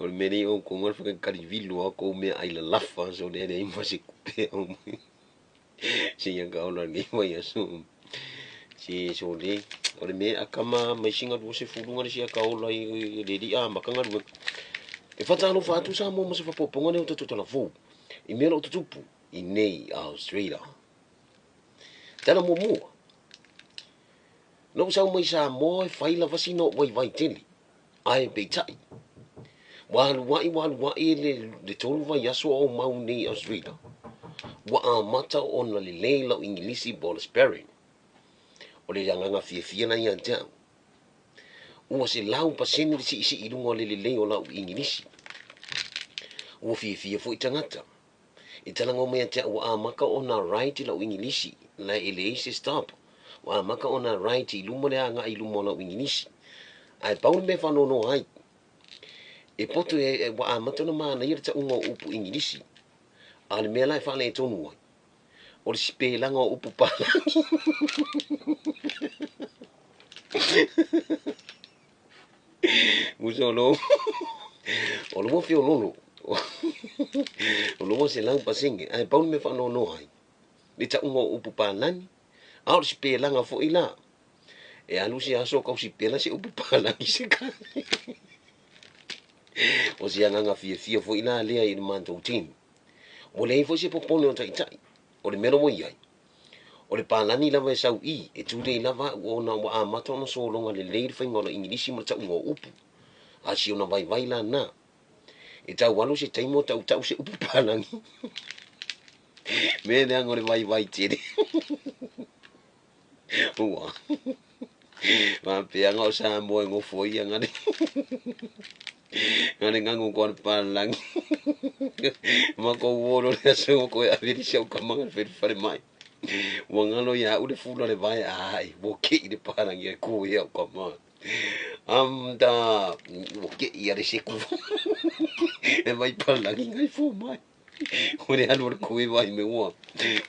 O meni o ko ngor fa kali vilu ko me ai la lafa so de ai masi kupe o si yang ka ola ni wa ya so si so de o me akama mai singa do se fulunga si ka ola i de di a makanga do e fa tano fa tu sa mo mo se fa poponga ne o to la fu i me lo tupu i nei Australia tana mo mo no sa mo sa mo fai la fasino vai tele ai be tai wai le tolu vai aso o mau nei Australia wa a mata ona le leila ingilisi ball sparing o le yanga fia na ia tau ua se lau paseni si i lunga le le o lau ingilisi ua fia fo i tangata i talanga mea te ua a maka ona right lau ingilisi la ele se stop ua a maka ona right i luma le anga i luma lau ingilisi ai paul me whanono ai e poto wa a mata na mana i rata unga upu ingilisi a le mea lai whale e tonu ai o le sipelanga o upu pala Muso lo o lo fio lolo o lo se lau pasinge ai paul me whanono ai le ta unga upu palani a o le sipelanga fo ila e alusi aso kau sipela se upu palani se ka o si anga fia fo ila lea i le mantou team mo le fo se popone o tai o le melo mo iai o le palani lava e sau i e tūrei lava o na wa a mata ona solonga le leir whaingola ingilisi ma ta unga upu a si ona vai la na e tau walu se taimo tau se upu palangi me ne angore vai tere ua ma pe anga o sa mo ngo foi anga ne ngane ngangu ko palangi ma ko wolo le so ko a veri se o kamanga fer fare mai wangalo ya ule fula le vai ai bo ke de palangi ko ya ko ma da bo ke ya de se ku e vai palangi ngai fo mai ore alo ko e vai me wa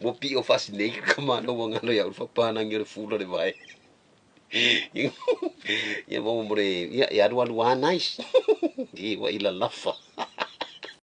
bo pi o fascinate kama no wangalo ya ule palangi le fula le vai ya mo more ya adu nice di wa ila lafa